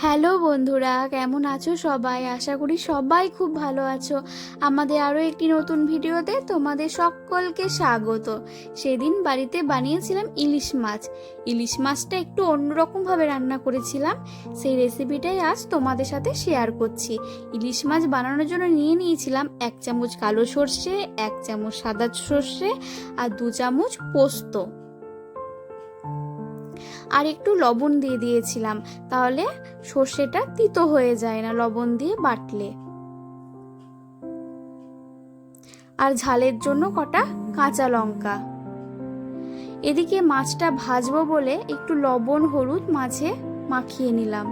Hello বন্ধুরা, কেমন আছো সবাই? আশা করি সবাই খুব ভালো আছো। আমাদের আরও একটি নতুন ভিডিওতে তোমাদের সকলকে স্বাগত। সেদিন বাড়িতে বানিয়েছিলাম ইলিশ মাছ। ইলিশ মাছটা একটু অন্যরকমভাবে রান্না করেছিলাম, সেই রেসিপিটাই আজ তোমাদের সাথে শেয়ার করছি। ইলিশ মাছ বানানোর জন্য নিয়েছিলাম 1 চামচ কালো সর্ষে, 1 চামচ সাদা সর্ষে আর 2 চামচ পোস্ত, আর একটু লবণ দিয়ে দিয়েছিলাম, তাহলে সর্ষেটা তিতো হয়ে যায় না লবণ দিয়ে বাটলে। আর ঝালের জন্য কটা কাঁচা লঙ্কা। এদিকে মাছটা ভাজবো বলে একটু লবণ হলুদ মাছে মাখিয়ে নিলাম।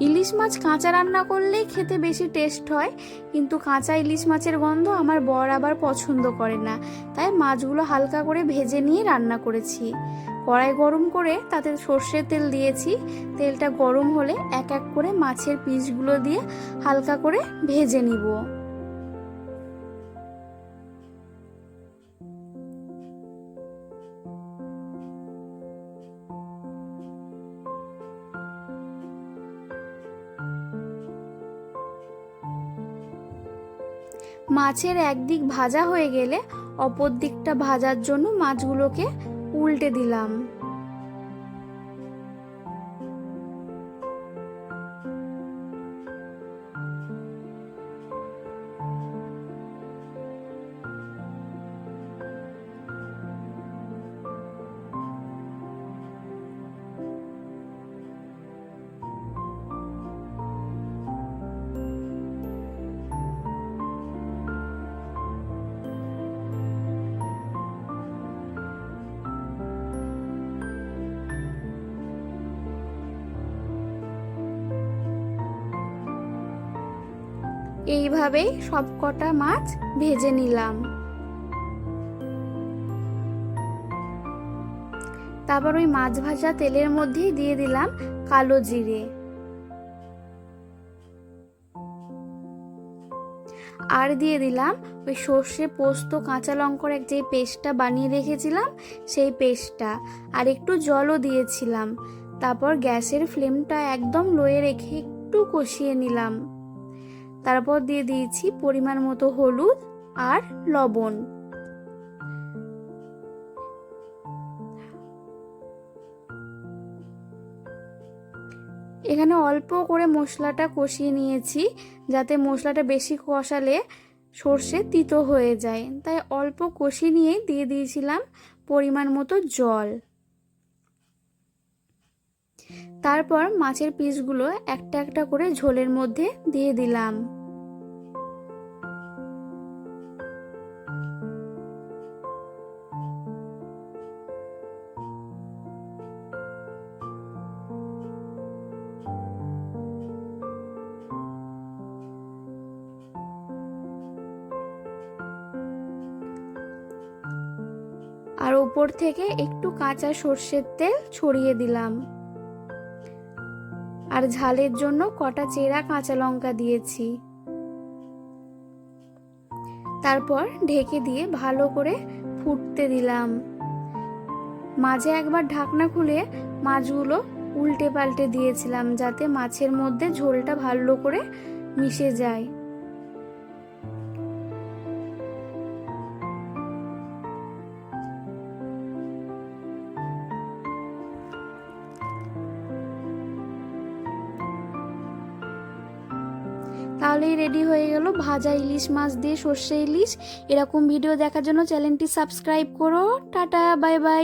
ইলিশ মাছ কাঁচা রান্না করলেই খেতে বেশি টেস্ট হয়, কিন্তু কাঁচা ইলিশ মাছের গন্ধ আমার বর আবার পছন্দ করে না, তাই মাছগুলো হালকা করে ভেজে নিয়ে রান্না করেছি। কড়াই গরম করে তাতে সর্ষের তেল দিয়েছি। তেলটা গরম হলে এক এক করে মাছের পিসগুলো দিয়ে হালকা করে ভেজে নিব। মাছের একদিক ভাজা হয়ে গেলে অপর দিকটা ভাজার জন্য মাছগুলোকে উল্টে দিলাম। এইভাবেই সব কটা মাছ ভেজে নিলাম। তারপর ওই মাছ ভাজা তেলের মধ্যেই দিয়ে দিলাম কালো জিরে, আর দিয়ে দিলাম ওই সর্ষে পোস্ত কাঁচা লঙ্কার যে পেস্টটা বানিয়ে রেখেছিলাম সেই পেস্টটা, আর একটু জলও দিয়েছিলাম। তারপর গ্যাসের ফ্লেমটা একদম লোয়ে রেখে একটু কষিয়ে নিলাম। তারপর দিয়ে দিয়েছি পরিমাণ মতো হলুদ আর লবণ। এখানে অল্প করে মশলাটা কষিয়ে নিয়েছি, যাতে মশলাটা বেশি কষালে সর্ষে তিতো হয়ে যায়, তাই অল্প কষিয়ে নিয়ে দিয়ে দিয়েছিলাম পরিমাণ মতো জল। তারপর মাছের পিসগুলো একটা একটা করে ঝোলের মধ্যে দিয়ে দিলাম। আর উপর থেকে একটু কাঁচা সর্ষের তেল ছড়িয়ে দিলাম। আর ঝালের জন্য কটা চেরা কাঁচা লঙ্কা দিয়েছি। তারপর ঢেকে দিয়ে ভালো করে ফুটতে দিলাম। মাঝে একবার ঢাকনা খুলে মাছগুলো উল্টে পাল্টে দিয়েছিলাম, যাতে মাছের মধ্যে ঝোলটা ভালো করে মিশে যায়। তাহলেই রেডি হয়ে গেল ভাজা ইলিশ মাছ দিয়ে সর্ষে ইলিশ। এরকম ভিডিও দেখার জন্য চ্যানেলটি সাবস্ক্রাইব করো। Tata, bye bye.